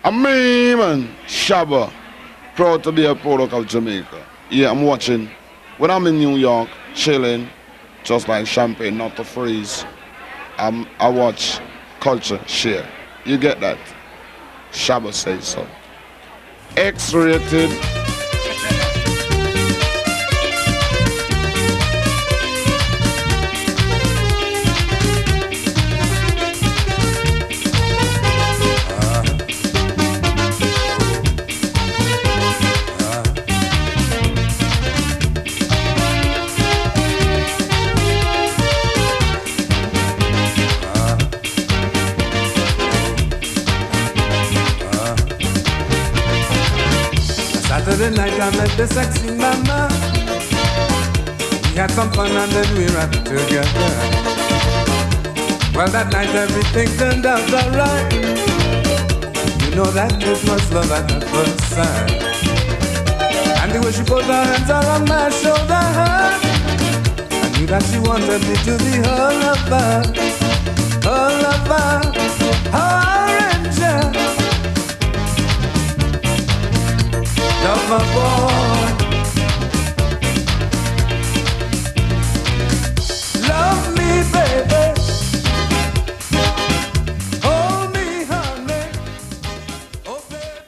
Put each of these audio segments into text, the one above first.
And me, man, Shabba, proud to be a product of Jamaica. Yeah, I'm watching. When I'm in New York, chilling, just like champagne, not to freeze, I watch CultureShare. You get that? Shabba says so. X-rated. Saturday night I met the sexy mama. We had some fun and then we ran together. Well, that night everything turned out alright. You know that it was love at the first sight. And the way she put her hands around my shoulder, I knew that she wanted me to be her lover, her angel. Lover boy, love me, baby. Hold me, honey. Oh, baby.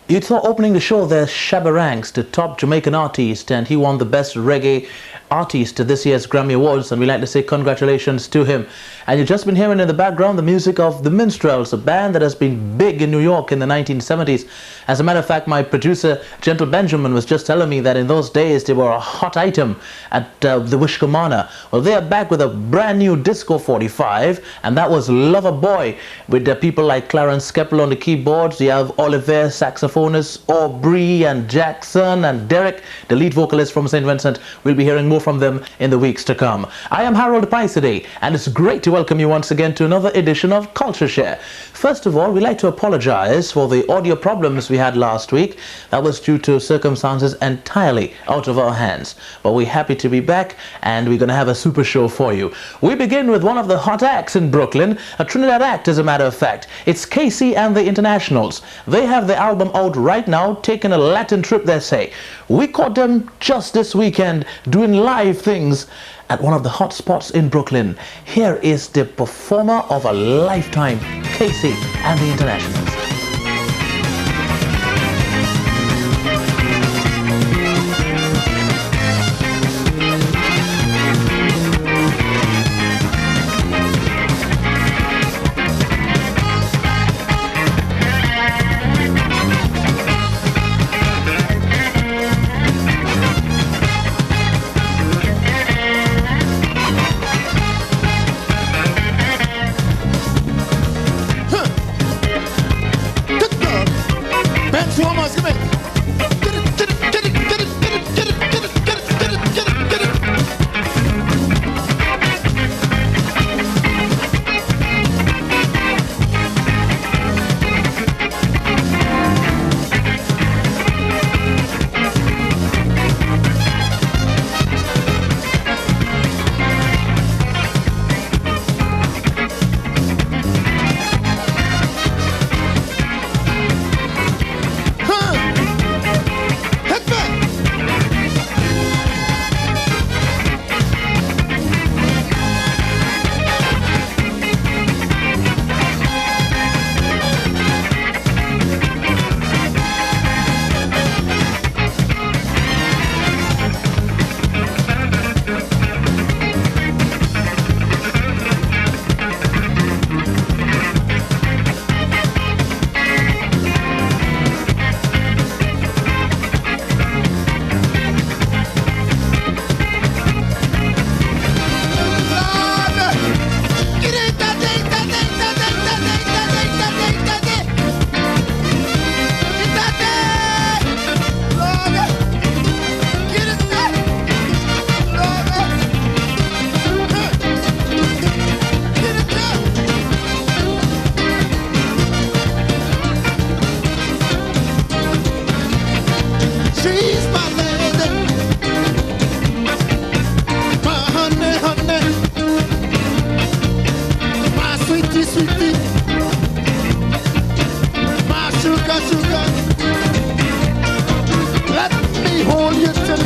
You saw opening the show there, Shabba ranks the top Jamaican artist, and he won the best reggae artist to this year's Grammy Awards, and we like to say congratulations to him. And you've just been hearing in the background the music of the Minstrels, a band that has been big in New York in the 1970s. As a matter of fact, my producer Gentle Benjamin was just telling me that in those days they were a hot item at the Wishkamana. Well, they are back with a brand new disco 45, and that was Lover Boy, with the people like Clarence Keppel on the keyboards. You have Oliver, saxophonist, Aubrey and Jackson and Derek, the lead vocalist from St. Vincent. We'll be hearing more from them in the weeks to come. I am Harold PYSADEE, and it's great to welcome you once again to another edition of CultureShare. First of all, we'd like to apologize for the audio problems we had last week. That was due to circumstances entirely out of our hands. But we're happy to be back, and we're going to have a super show for you. We begin with one of the hot acts in Brooklyn, a Trinidad act as a matter of fact. It's Casey and the Internationals. They have the album out right now, taking a Latin trip, they say. We caught them just this weekend doing live things at one of the hot spots in Brooklyn. Here is the performer of a lifetime, Casey and the Internationals.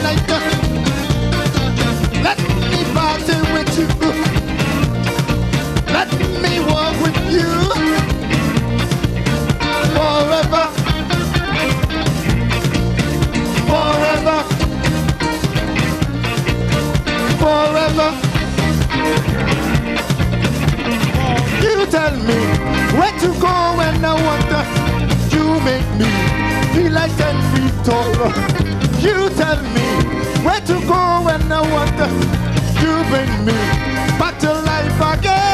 tonight. Let me party with you. Let me walk with you forever, forever, forever. You tell me where to go when I wonder. You make me feel like 10 feet tall. You tell me where to go when I wonder. You bring me back to life again.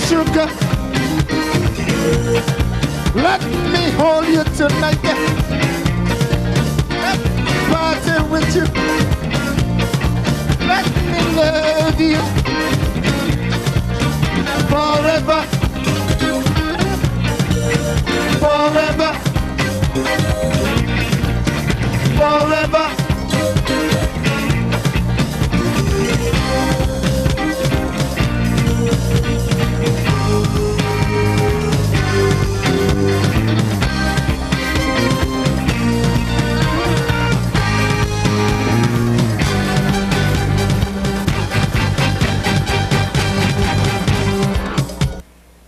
Sugar, let me hold you tonight. Let me party with you. Let me love you forever, forever, forever.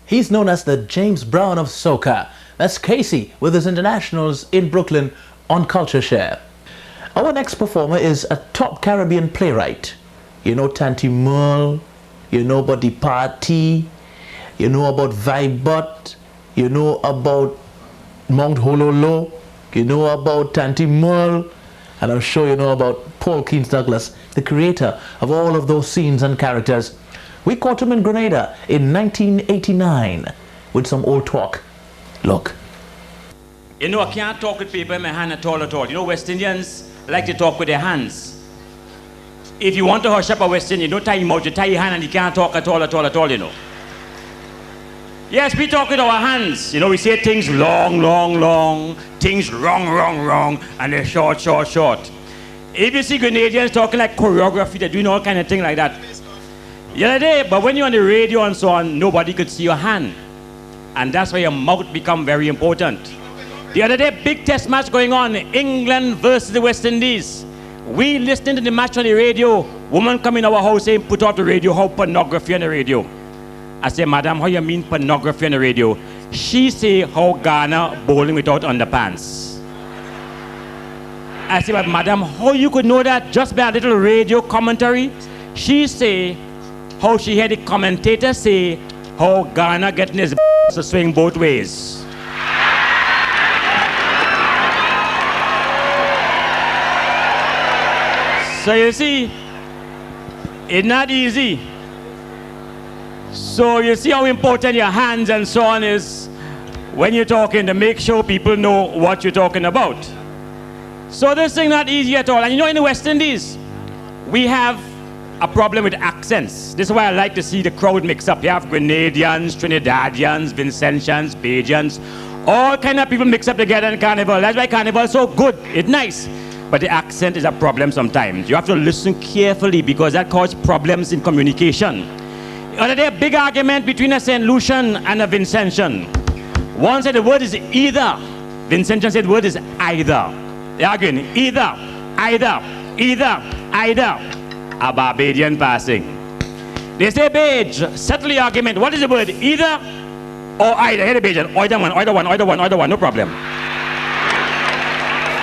He's known as the James Brown of soca. That's Casey with his internationals in Brooklyn on CultureShare. Our next performer is a top Caribbean playwright. You know Tanti Merle, you know about the party, you know about Vibot, you know about Mount Hololo, you know about Tanti Merle, and I'm sure you know about Paul Keynes Douglas, the creator of all of those scenes and characters. We caught him in Grenada in 1989 with some old talk. Look. You know, I can't talk with people in my hand at all. You know, West Indians like to talk with their hands. If you want to hush up a West Indian, you don't tie him out, you tie your hand and you can't talk at all, you know. Yes, we talk with our hands. You know, we say things long, long, long, things wrong, wrong, wrong, and they're short, short, short. If you see Grenadians talking like choreography, they're doing all kind of thing like that. The other day, but when you're on the radio and so on, nobody could see your hand. And that's why your mouth become very important. The other day, big test match going on, England versus the West Indies. We listening to the match on the radio. Woman come in our house saying, put off the radio, how pornography on the radio. I say, madam, how you mean pornography on the radio? She say, how Ghana bowling without underpants. I say, but madam, how you could know that just by a little radio commentary? She say, how she heard the commentator say, how Ghana getting his to swing both ways. So you see, it's not easy. So you see how important your hands and so on is when you're talking, to make sure people know what you're talking about. So this thing not easy at all. And you know, in the West Indies, we have a problem with accents. This is why I like to see the crowd mix up. You have Grenadians, Trinidadians, Vincentians, Bajans, all kind of people mix up together in Carnival. That's why Carnival is so good. It's nice. But the accent is a problem sometimes. You have to listen carefully because that causes problems in communication. The other day, a big argument between a St. Lucian and a Vincentian. One said the word is either. Vincentian said the word is either. They're arguing, either, either, either, either. A Barbadian passing. They say, Bage, settle the argument. What is the word? Either or either. Here the Bajan. Either one, either one, either one, either one. No problem.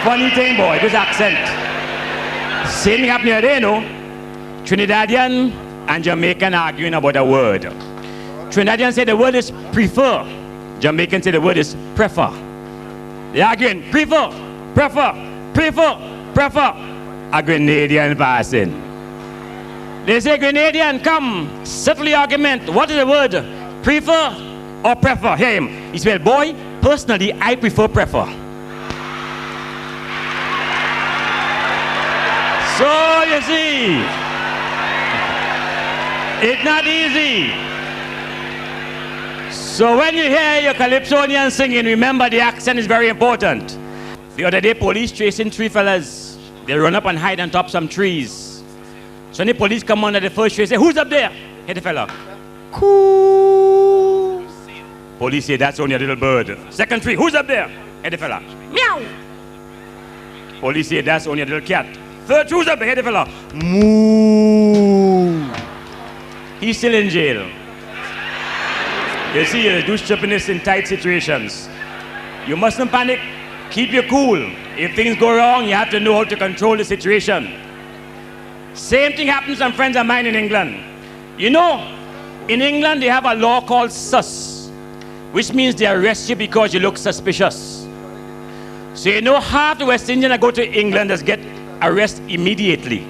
Funny thing, boy, this accent. Same thing happening here, you know. Trinidadian and Jamaican arguing about a word. Trinidadian say the word is prefer. Jamaican say the word is prefer. They're arguing prefer, prefer, prefer, prefer. a Grenadian passing. They say, Grenadian, come, settle the argument. What is the word? Prefer or prefer? Hear him. He said, boy, personally, I prefer prefer. So, you see, it's not easy. So when you hear your Calypsonian singing, remember the accent is very important. The other day, police chasing three fellas. They run up and hide on top some trees. So when the police come under the first tree, they say, who's up there? Hit the fella. Cool. Police say, that's only a little bird. Second tree, who's up there? Hit the fella. Meow. Police say, that's only a little cat. Third tree, who's up there? Hit the fella. Moo. He's still in jail. You see, you do stupidness in tight situations. You mustn't panic. Keep your cool. If things go wrong, you have to know how to control the situation. Same thing happens to some friends of mine in England. You know, in England they have a law called sus, which means they arrest you because you look suspicious. So you know half the West Indians that go to England just get arrested immediately.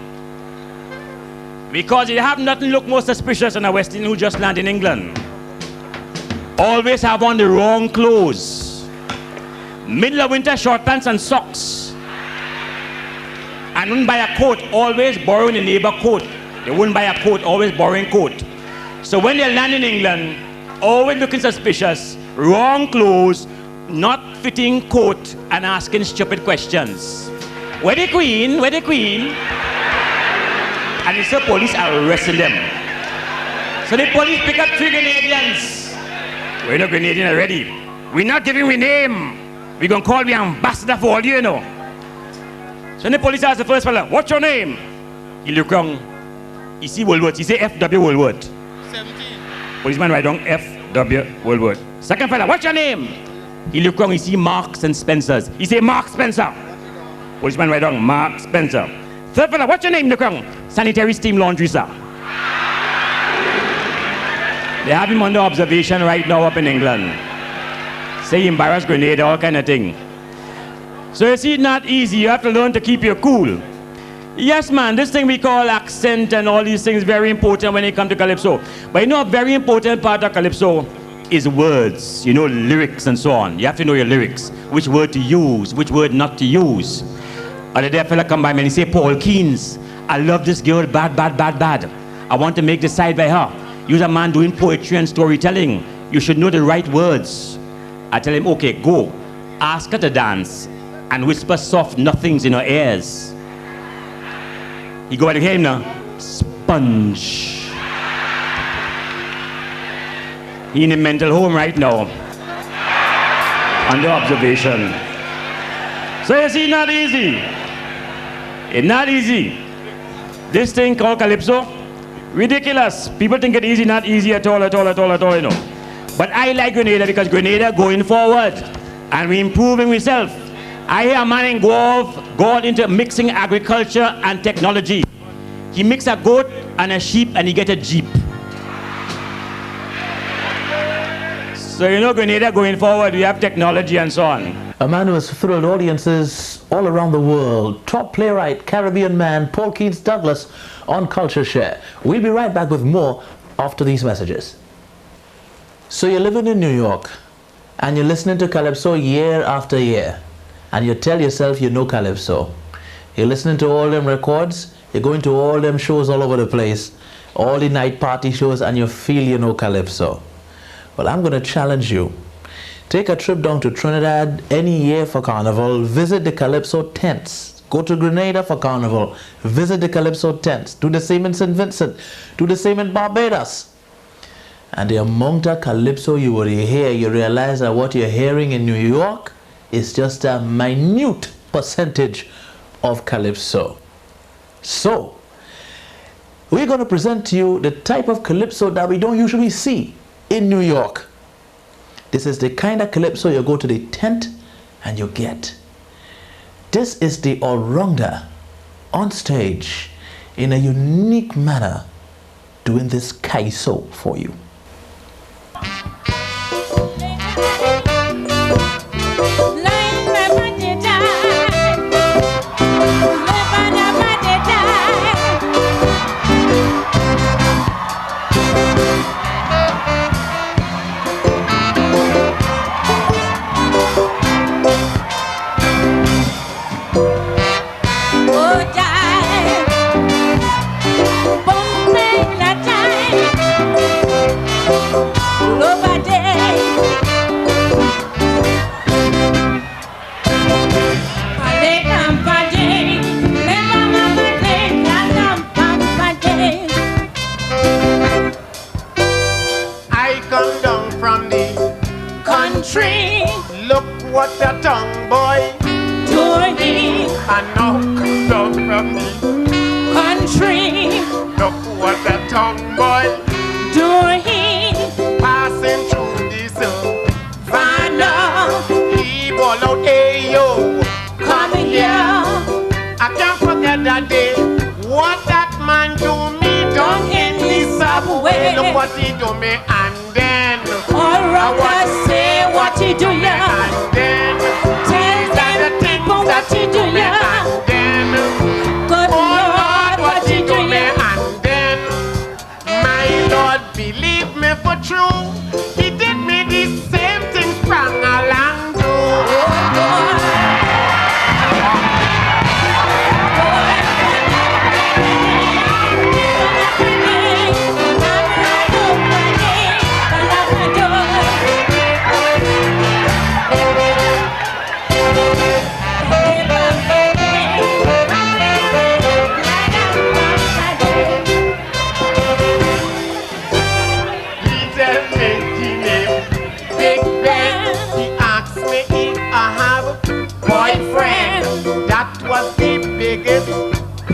Because you have nothing look more suspicious than a West Indian who just landed in England. Always have on the wrong clothes. Middle of winter, short pants and socks. And wouldn't buy a coat, always borrowing a neighbor coat. They wouldn't buy a coat, always borrowing coat. So when they land in England, always looking suspicious, wrong clothes, not fitting coat, and asking stupid questions. Where the Queen? Where the Queen? And it's the police arresting them. So the police pick up 3 Grenadians. We're not Grenadian already. We're not giving we name. We're going to call the ambassador for all you know. So the police ask the first fella, what's your name? He look wrong. He see Woolworth. He say F.W. Woolworth. 17. Policeman write down F.W. Woolworth. Second fella, what's your name? He look wrong. He see Marks and Spencer's. He say Mark Spencer. Policeman write down Mark Spencer. Third fella, what's your name? Look wrong. Sanitary Steam Laundry, sir. They have him under observation right now up in England. Say he embarrassed Grenada, all kind of thing. So you see, it's not easy. You have to learn to keep your cool. Yes, man, this thing we call accent and all these things is very important when it comes to Calypso. But you know, a very important part of Calypso is words. You know, lyrics and so on. You have to know your lyrics. Which word to use, which word not to use. Other day a fella come by me and he say, Paul Keynes, I love this girl bad, bad, bad, bad. I want to make decide by her. You're a man doing poetry and storytelling. You should know the right words. I tell him, okay, go. Ask her to dance and whisper soft nothings in her ears. He go and hear him now. Sponge. He in a mental home right now. Under observation. So you see, not easy. It's not easy. This thing called Calypso, ridiculous. People think it's easy, not easy at all, you know. But I like Grenada because Grenada going forward and we improving ourselves. I hear a man in go into mixing agriculture and technology. He mix a goat and a sheep and he get a jeep. So you know Grenada going forward, we have technology and so on. A man who has thrilled audiences all around the world. Top playwright, Caribbean man, Paul Keynes Douglas on CultureShare. We'll be right back with more after these messages. So you're living in New York and you're listening to Calypso year after year. And you tell yourself you know Calypso. You're listening to all them records, you're going to all them shows all over the place, all the night party shows, and you feel you know Calypso. Well, I'm going to challenge you. Take a trip down to Trinidad any year for Carnival, visit the Calypso tents. Go to Grenada for Carnival, visit the Calypso tents. Do the same in St. Vincent, do the same in Barbados. And the amount of Calypso you will hear, you realize that what you're hearing in New York is just a minute percentage of Calypso. So, we're going to present to you the type of Calypso that we don't usually see in New York. This is the kind of Calypso you go to the tent and you get. This is the all-rounder on stage in a unique manner doing this Kaiso for you. Life, what a tongue boy doing and now come down from me. country, Look what a tongue boy doing passing through this Vanna, he ball out, hey yo, come here, I can't forget that day. What that man do me down in the subway. Look what he do me and then all right, say what he do ya, and then tell them people what he do ya, and then good Lord, what he do ya, and then my Lord believe me for true. He did me the same thing from along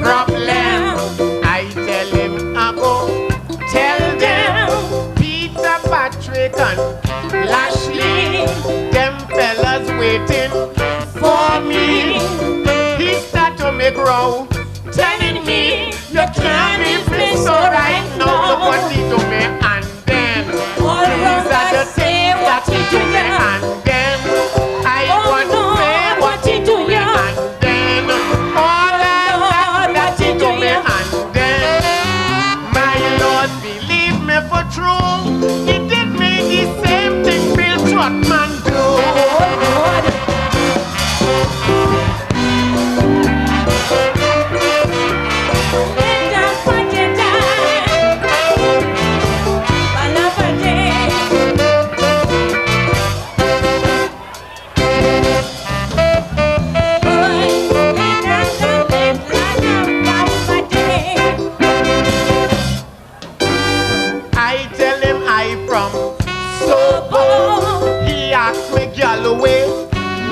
problem. I tell him I go tell them Peter, Patrick and Lashley, them fellas waiting for me. He start to make row, telling me you can't replace so right now. Look what he do me and then these are the things that he do me and then I want to say what he do me and then all that he do me and then my Lord believe me for true. He did me the same thing Bill Trotman do.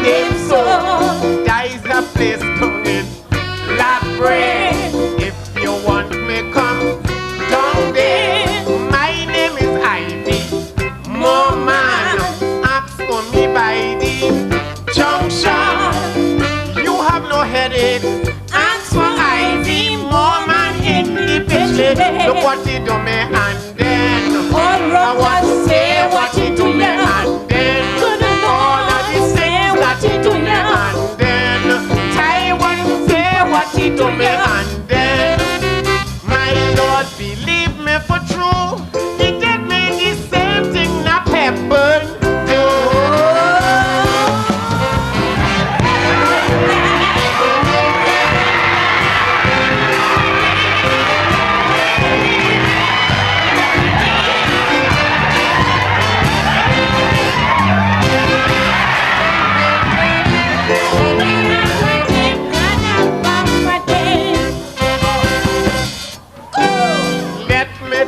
Name so there's a place down in Labre. If you want me, come down there. My name is Ivy. More man, ask for me by the junction. You have no headache. Ask for Ivy. More man in the pitch. Look what he do me and then I want to say what he do me and then and then I want to say what he told me and then my Lord believe me for true. He did me the same thing that happened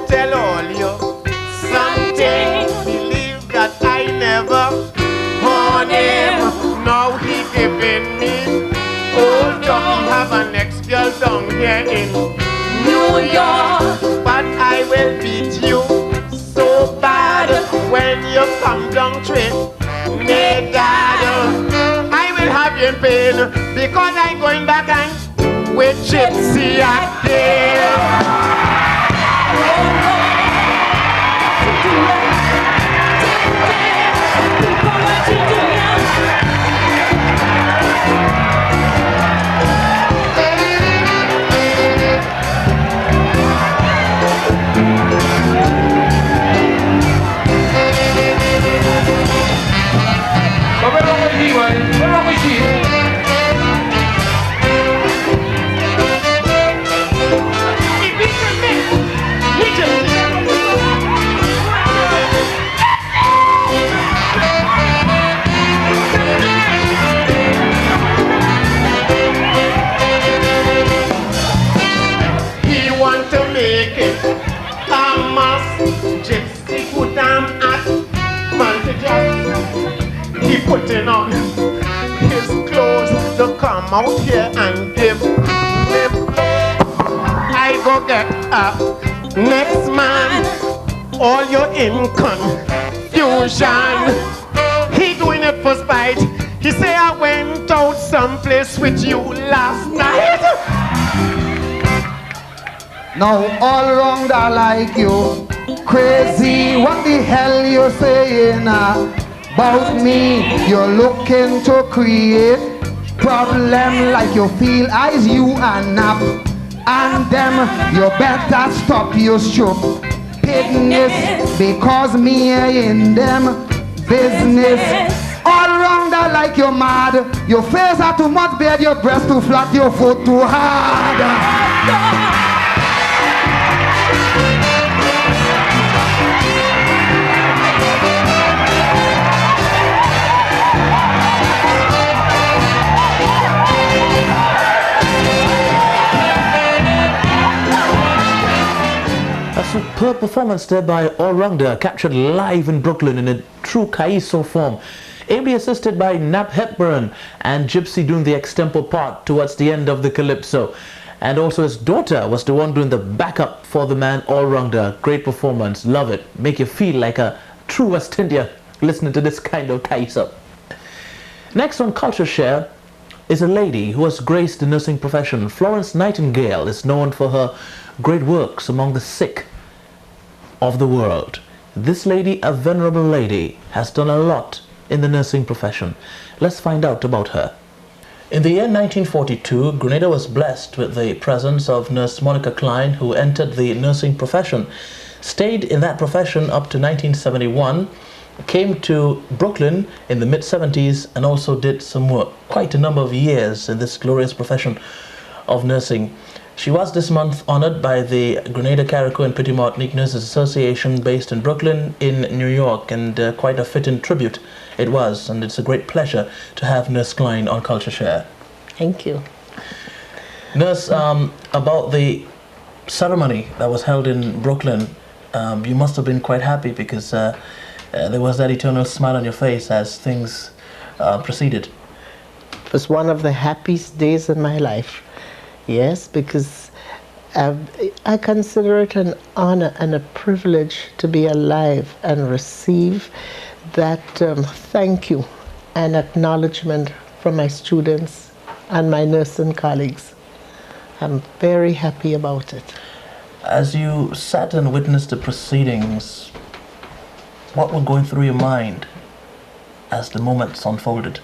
tell all you something. Believe that I never on him. Now he giving me. Oh, don't have an ex-girl down here in New York, but I will beat you so bad when you come down Trinidad. I will have you in pain because I'm going back and with Gypsy again. Putting on on his clothes to come out here and give me play. I go get up, next man, all you're in confusion. He doing it for spite. He say I went out someplace with you last night. Now all around I like you. Crazy, what the hell you saying about me? You're looking to create problem like you feel as you and nap. And them, you better stop your stupidness, because me in them business. All around I like you mad. Your face are too much bad, your breast too flat, your foot too hard. A superb performance there by all-rounder, captured live in Brooklyn in a true Kaiso form. Ably assisted by Nap Hepburn and Gypsy doing the extempo part towards the end of the calypso. And also his daughter was the one doing the backup for the man all-rounder. Great performance, love it. Make you feel like a true West Indian listening to this kind of Kaiso. Next on CultureShare is a lady who has graced the nursing profession. Florence Nightingale is known for her great works among the sick of the world. This lady, a venerable lady, has done a lot in the nursing profession. Let's find out about her. In the year 1942, Grenada was blessed with the presence of Nurse Monica Klein, who entered the nursing profession, stayed in that profession up to 1971, came to Brooklyn in the mid-70s, and also did some work, quite a number of years in this glorious profession of nursing. She was this month honored by the Grenada, Carriacou and Petite Martinique Nurses Association based in Brooklyn in New York, and quite a fitting tribute it was, and it's a great pleasure to have Nurse Klein on CultureShare. Thank you. Nurse, about the ceremony that was held in Brooklyn, you must have been quite happy, because there was that eternal smile on your face as things proceeded. It was one of the happiest days in my life. Yes, because I consider it an honor and a privilege to be alive and receive that thank you and acknowledgement from my students and my nursing colleagues. I'm very happy about it. As you sat and witnessed the proceedings, what was going through your mind as the moments unfolded?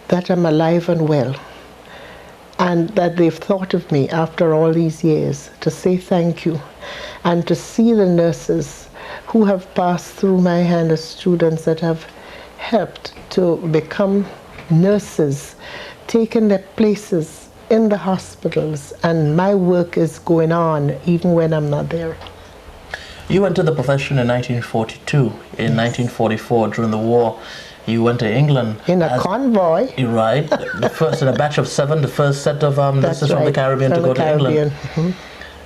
That I'm alive and well, and that they've thought of me after all these years to say thank you, and to see the nurses who have passed through my hand as students that have helped to become nurses, taken their places in the hospitals, and my work is going on even when I'm not there. You entered the profession in 1942. In 1944, during the war, you went to England. In a convoy. You're right. The first in a batch of 7, the first set of nurses from the Caribbean to go to England. Mm-hmm.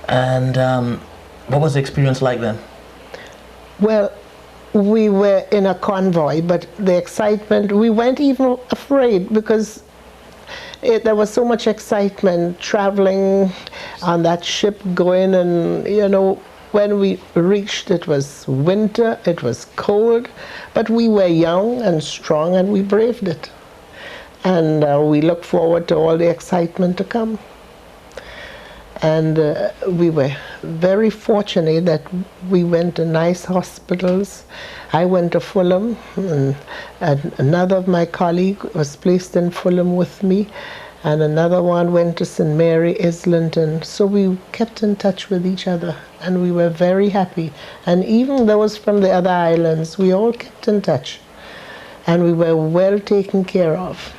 And what was the experience like then? Well, we were in a convoy, but the excitement, we weren't even afraid, because there was so much excitement traveling on that ship going, and you know, when we reached, it was winter, it was cold, but we were young and strong, and we braved it. And we look forward to all the excitement to come. And we were very fortunate that we went to nice hospitals. I went to Fulham, and another of my colleagues was placed in Fulham with me, and another one went to St. Mary, Islington. So we kept in touch with each other, and we were very happy. And even those from the other islands, we all kept in touch, and we were well taken care of.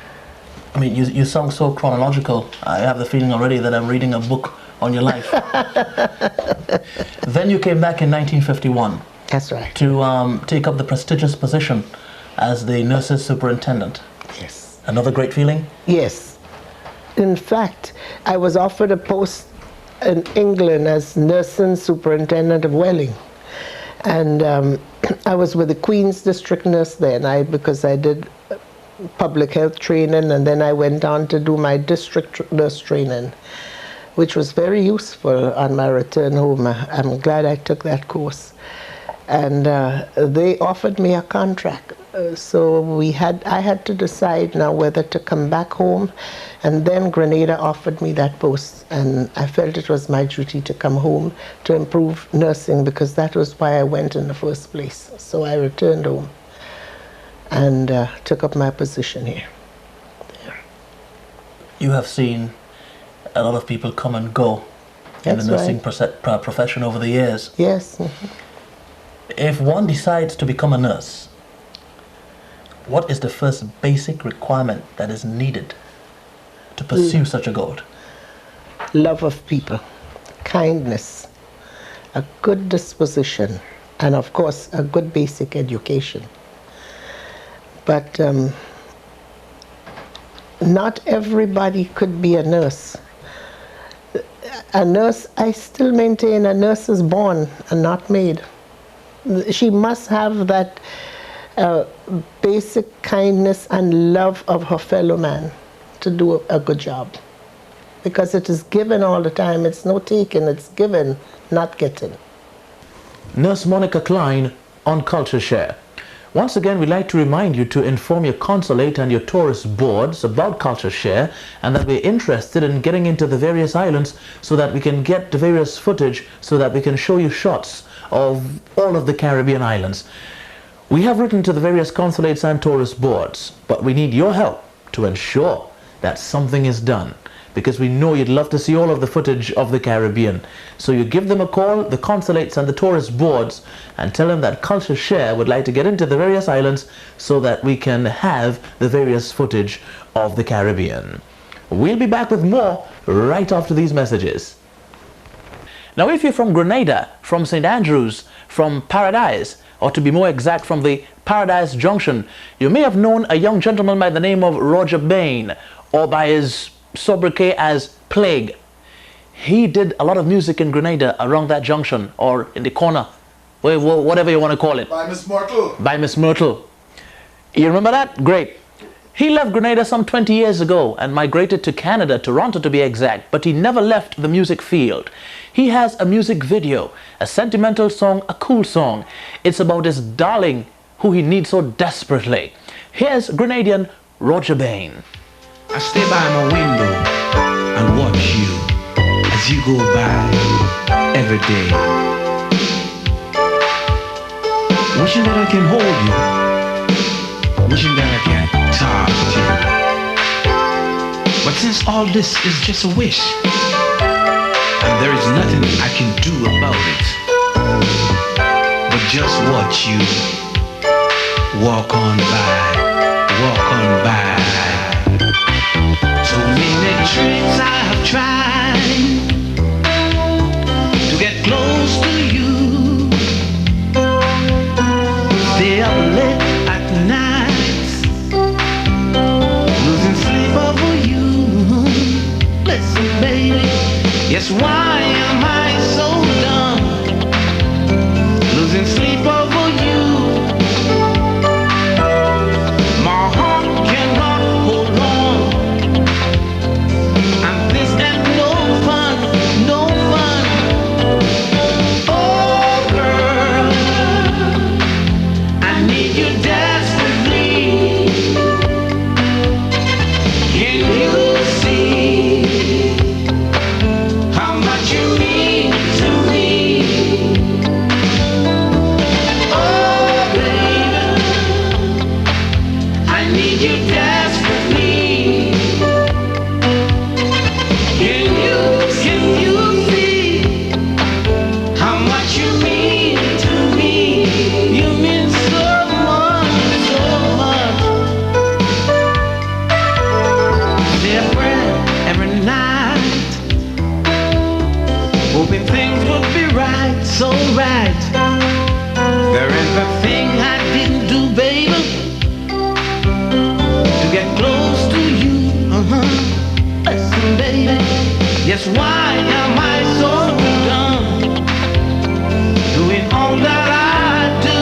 I mean, you sound so chronological. I have the feeling already that I'm reading a book on your life. Then you came back in 1951. That's right. To take up the prestigious position as the nurses superintendent. Yes. Another great feeling? Yes. In fact, I was offered a post in England as nursing superintendent of Welling. And I was with the Queen's District Nurse then, because I did public health training, and then I went on to do my district nurse training, which was very useful on my return home. I'm glad I took that course. And they offered me a contract. So I had to decide now whether to come back home, and then Grenada offered me that post, and I felt it was my duty to come home to improve nursing, because that was why I went in the first place. So I returned home and took up my position here. Yeah. You have seen a lot of people come and go in the nursing profession over the years. Yes. If one decides to become a nurse, what is the first basic requirement that is needed to pursue such a goal? Love of people, kindness, a good disposition, and of course a good basic education. But not everybody could be a nurse. A nurse, I still maintain, a nurse is born and not made. She must have that basic kindness and love of her fellow man to do a good job, because it is given all the time. It's no taking, it's given, not getting. Nurse Monica Klein on CultureShare. Once again, we'd like to remind you to inform your consulate and your tourist boards about CultureShare, and that we're interested in getting into the various islands so that we can get the various footage, so that we can show you shots of all of the Caribbean islands. We have written to the various consulates and tourist boards, but we need your help to ensure that something is done, because we know you'd love to see all of the footage of the Caribbean. So you give them a call, the consulates and the tourist boards, and tell them that CultureShare would like to get into the various islands so that we can have the various footage of the Caribbean. We'll be back with more right after these messages. Now, if you're from Grenada, from St. Andrews, from Paradise, or to be more exact, from the Paradise Junction, you may have known a young gentleman by the name of Roger Bain, or by his sobriquet as Plague. He did a lot of music in Grenada around that junction, or in the corner, whatever you want to call it. By Miss Myrtle. By Miss Myrtle. You remember that? Great. He left Grenada some 20 years ago and migrated to Canada, Toronto to be exact, but he never left the music field. He has a music video, a sentimental song, a cool song. It's about his darling who he needs so desperately. Here's Grenadian Roger Bain. I stay by my window and watch you as you go by every day, wishing that I can hold you, wishing that I can talk to you. But since all this is just a wish, and there is nothing I can do about it, but just watch you walk on by, walk on by. So many tricks I have tried to get close to you. Stay up late at night, losing sleep over you. Listen, baby, yes, why am I so dumb? Losing sleep over you. My heart cannot hold on. And this ain't no fun, no fun. Oh, girl, I need you desperately. Can you see how much you mean to me? Oh, baby, I need you desperately. Can you see how much you mean to me? You mean so much, so much. Say a prayer every night, hoping things would be right, so right. There is a thing I didn't do, baby, to get close to you. Listen, baby, yes, why am I so dumb, doing all that I do?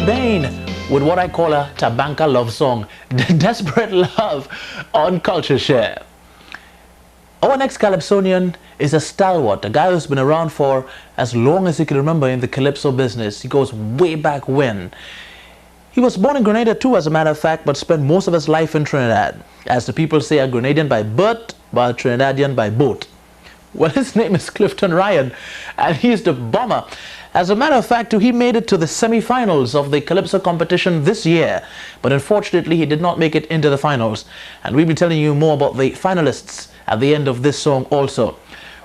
Bain with what I call a Tabanka love song, Desperate Love on CultureShare. Our next Calypsonian is a stalwart, a guy who's been around for as long as you can remember in the Calypso business. He goes way back when. He was born in Grenada too, as a matter of fact, but spent most of his life in Trinidad. As the people say, a Grenadian by birth, but a Trinidadian by boat. Well, his name is Clifton Ryan, and he's the bomber. As a matter of fact, he made it to the semi-finals of the Calypso competition this year, but unfortunately he did not make it into the finals. And we'll be telling you more about the finalists at the end of this song also.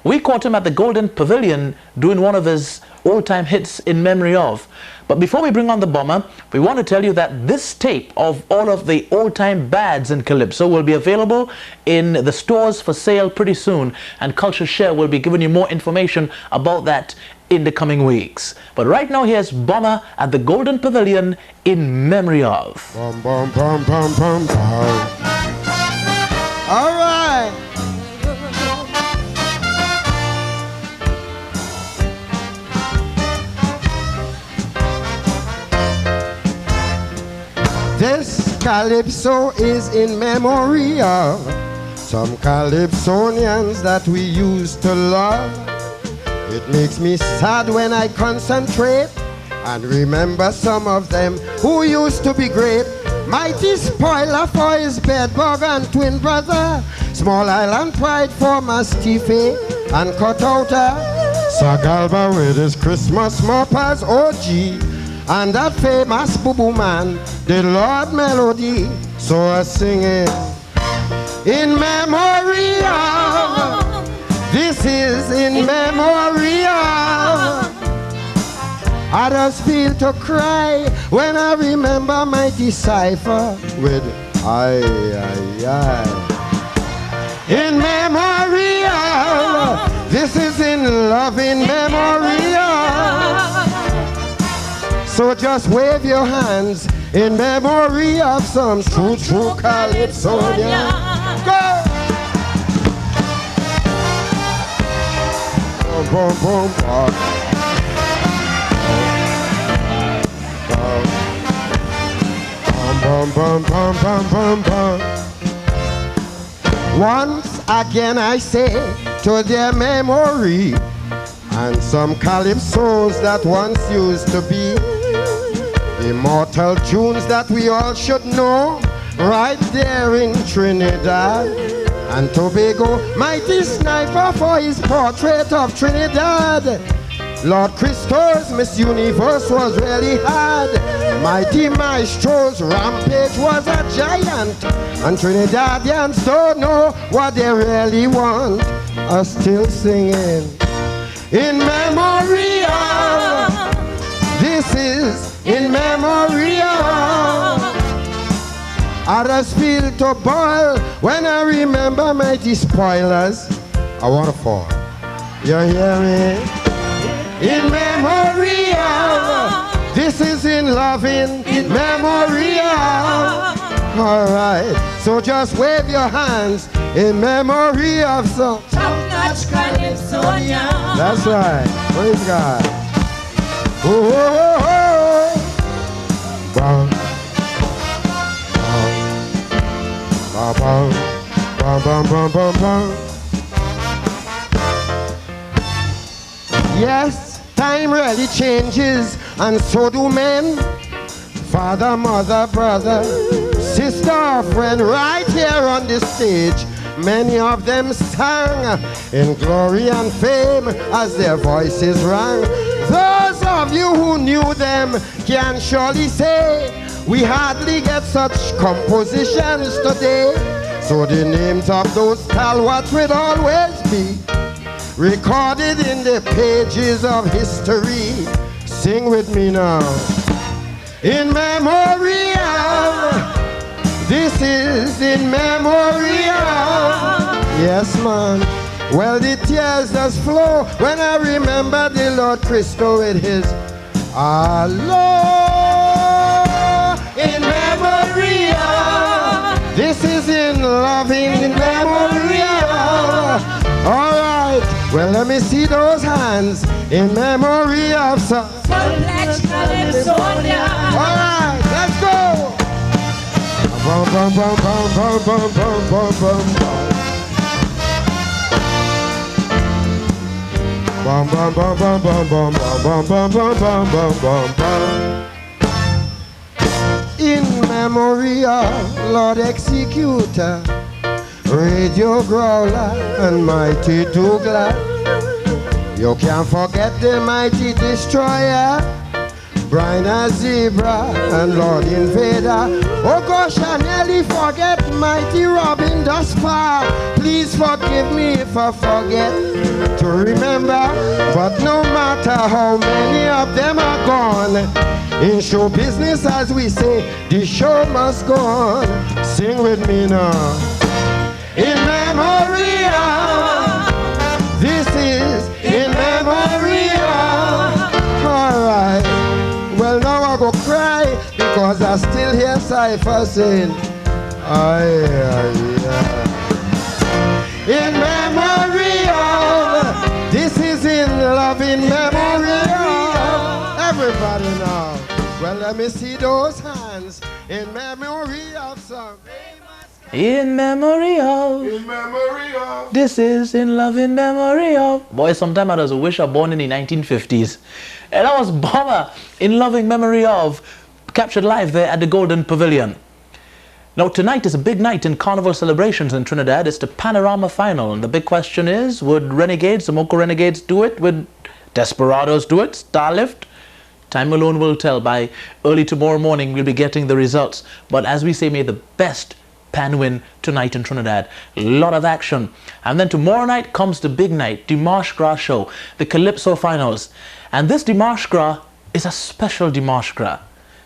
We caught him at the Golden Pavilion doing one of his all-time hits in memory of. But before we bring on the bomber, we want to tell you that this tape of all of the all-time bads in Calypso will be available in the stores for sale pretty soon, and CultureShare will be giving you more information about that in the coming weeks. But right now, here's Bomber at the Golden Pavilion in memory of. Bum, bum, bum, bum, bum, bum. All right. This Calypso is in memory of some Calypsonians that we used to love. It makes me sad when I concentrate and remember some of them who used to be great. Mighty Spoiler for his bedbug and twin brother, Small Island Pride for Mastife and Cutouta, Sagalba with his Christmas moppers OG, and that famous boo-boo man, the Lord Melody. So I sing it in memory of. This is in memory of. I just feel to cry when I remember my decipher with I. In memory of. This is in love in memory of. So just wave your hands in memory of some true Calypsonian. Go! Boom, boom, boom, boom. Bum, bum, bum, bum, bum, bum. Once again I say to their memory, and some calypsos that once used to be immortal tunes that we all should know, right there in Trinidad and Tobago. Mighty Sniper for his portrait of Trinidad. Lord Christo's Miss Universe was really hard. Mighty Maestro's Rampage was a giant, and Trinidadians don't know what they really want. Are still singing in memory of. This is in memory of. I just feel to boil when I remember Mighty Spoilers. I want to fall. You hear me? In memory of. This is in loving in memory of. All right, so just wave your hands in memory of some top-notch Calypsonian. That's right. Praise God. Oh, oh, oh, oh. Bum. Bum, bum, bum, bum, bum, bum. Yes, time really changes, and so do men. Father, mother, brother, sister, friend, right here on this stage. Many of them sang in glory and fame as their voices rang. Those of you who knew them can surely say we hardly get such compositions today. So the names of those stalwarts will always be recorded in the pages of history. Sing with me now. In memory of. This is in memory of. Yes, man. Well, the tears just flow when I remember the Lord Christo with his Allah. In memory of. This is in loving in memory of. All right. Well, let me see those hands in memory of some. Let's California. All right, let's go. Bum, bum, bum, bum, bum, bum, bum, bum, bum, bum. Bum, bum, bum, bum, bum, bum, bum, bum, bum, bum, bum, bum, bum. In memory of Lord Executor, Radio Growler and Mighty Douglas. You can't forget the Mighty Destroyer, Brian Zebra and Lord Invader. Oh gosh, I nearly forget Mighty Robin thus far. Please forgive me if I forget to remember. But no matter how many of them are gone, in show business as we say, the show must go on. Sing with me now. In memory of, this is in memory of. Alright, well now I go cry because I still hear Cypher saying, aye, aye, aye. In memory of, this is in love in memory of. Everybody now, well let me see those hands in memory of some. In memory of. In memory of. This is in love in memory of. Boy, sometime I was a wish I born in the 1950s. And I was Bomber in loving memory of. Captured live there at the Golden Pavilion. Now tonight is a big night in carnival celebrations in Trinidad. It's the Panorama Final. And the big question is, would Renegades, the Moco Renegades do it? Would Desperados do it? Starlift? Time alone will tell. By early tomorrow morning we'll be getting the results. But as we say, may the best pan win tonight in Trinidad. A lot of action. And then tomorrow night comes the big night, the Marche Gras show, the Calypso finals. And this Marche Gras is a special Marche Gras.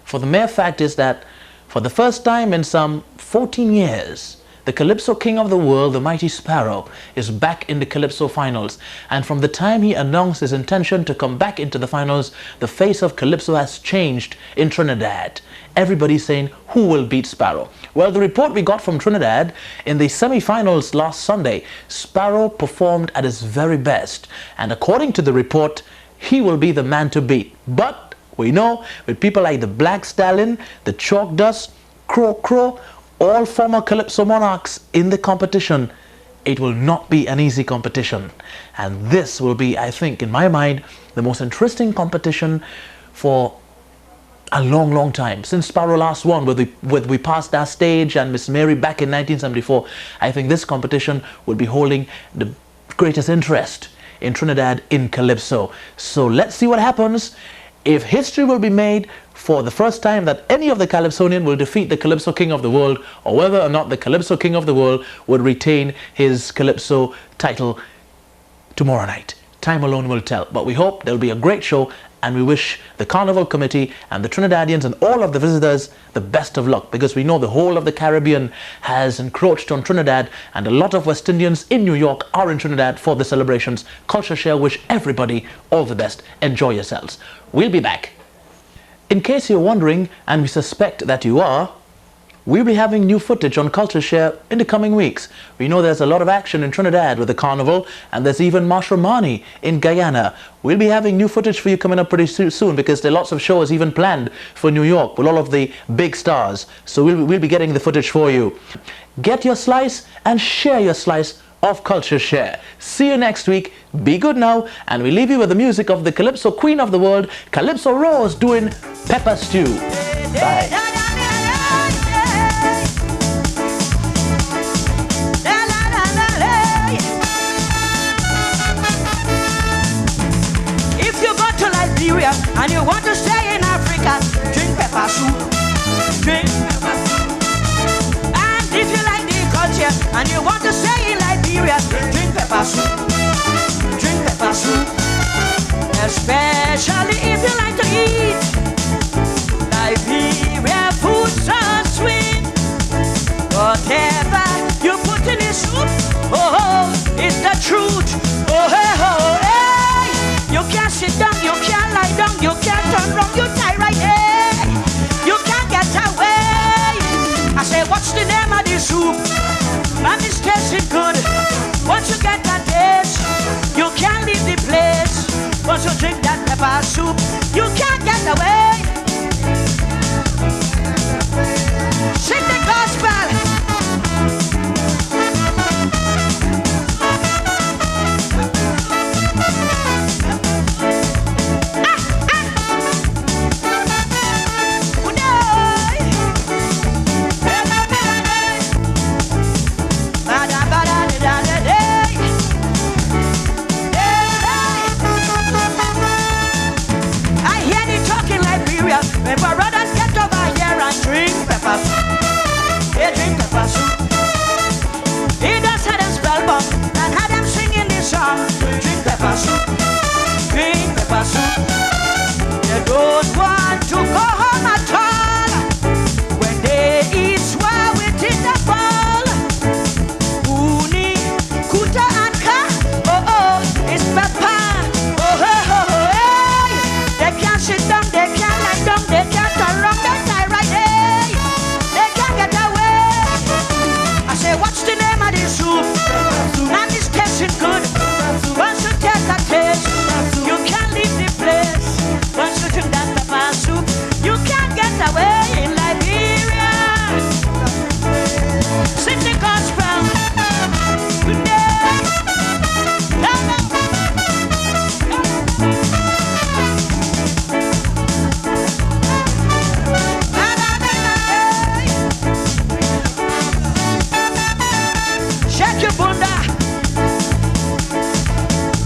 For the mere fact is that for the first time in some 14 years, the Calypso King of the World, the Mighty Sparrow, is back in the Calypso finals. And from the time he announced his intention to come back into the finals, the face of Calypso has changed in Trinidad. Everybody's saying, who will beat Sparrow? Well, the report we got from Trinidad in the semi-finals last Sunday, Sparrow performed at his very best. And according to the report, he will be the man to beat. But we know with people like the Black Stallion, the Chalk Dust, Crow Crow, all former Calypso monarchs in the competition, it will not be an easy competition. And this will be, I think, in my mind, the most interesting competition for a long, long time. Since Sparrow last won with We Passed That Stage and Miss Mary back in 1974, I think this competition will be holding the greatest interest in Trinidad in Calypso. So let's see what happens. If history will be made for the first time that any of the Calypsonian will defeat the Calypso King of the World, or whether or not the Calypso King of the World would retain his Calypso title tomorrow night. Time alone will tell. But we hope there will be a great show, and we wish the Carnival Committee and the Trinidadians and all of the visitors the best of luck, because we know the whole of the Caribbean has encroached on Trinidad, and a lot of West Indians in New York are in Trinidad for the celebrations. CultureShare wish everybody all the best. Enjoy yourselves. We'll be back. In case you're wondering, and we suspect that you are, we'll be having new footage on CultureShare in the coming weeks. We know there's a lot of action in Trinidad with the carnival, and there's even Marsh Romani in Guyana. We'll be having new footage for you coming up pretty soon, because there are lots of shows even planned for New York with all of the big stars. So we'll be getting the footage for you. Get your slice and share your slice of CultureShare. See you next week. Be good now, and we leave you with the music of the Calypso Queen of the World, Calypso Rose, doing Pepper Stew. Bye. And you want to stay in Africa, drink pepper soup. Drink pepper soup. And if you like the culture and you want to stay in Liberia, drink pepper soup. Drink pepper soup. Especially if you like to eat Liberia food so sweet. Whatever you put in the soup, oh, it's the truth. Oh, hey, oh, hey. You can't sit down, you can't lie down, you can't turn wrong, you tie right here. You can't get away. I say, what's the name of the soup? My miss tastes it good. Once you get that taste, You can't leave the place. Once you drink that pepper soup, you can't get away. Sing the gospel. When brothers get over here and drink pepper soup, they drink pepper soup. He just had them spellbound and had them singing this song. Drink pepper soup, drink pepper soup. They don't want to go home at all when they eat swell within the bowl. Uni, kuta and ka, oh oh, it's pepper. Oh oh oh oh, hey. They can't sit down, they can't lie down, they can't turn wrong, they lie right, hey. They can't get away. I say, what's the name of this soup? And it's tasting good. Once you take a taste, you can't leave the place. Once you drink that pepper soup, you can't get away in Liberia. Sing the gospel. Shake your bunda.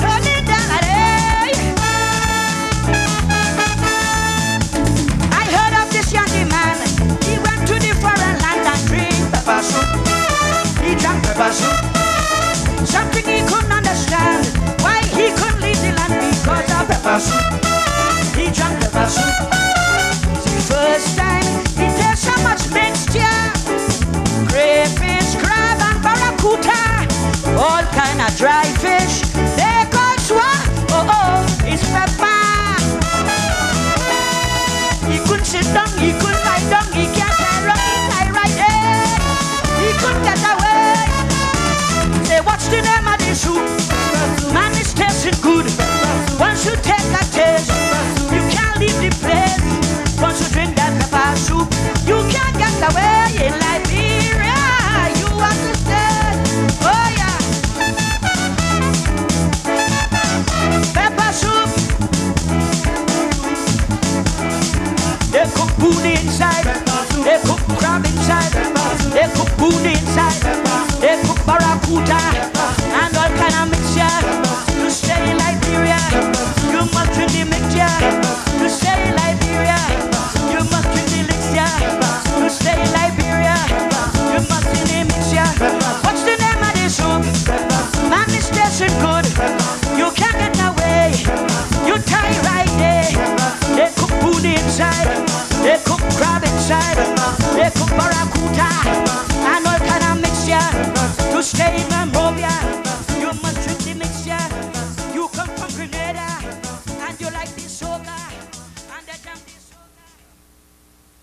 Turn it down, hey. I heard of this young man. He went to the foreign land and drank pepper soup. He drank pepper soup. Something he couldn't understand. Why he couldn't leave the land because of pepper soup. He drank pepper soup. The first time he did so much mixture. Crayfish, crab and barracuda. All kind of dry fish. They call swa. Oh oh, it's pepper. He couldn't sit down, he couldn't lie down, he can't tie wrong, he tie right, hey. He couldn't get away. Say, what's the name of this soup? Man, it's tasting good. Once you take a taste, you can't leave the place. Once you drink that pepper soup, you can't get away in Liberia. You understand? Oh yeah. Pepper soup. They cook booty inside. They cook crab inside. They cook booty inside. They cook barracuda and all kind of mixture. To stay in Liberia, you must drink the mixture.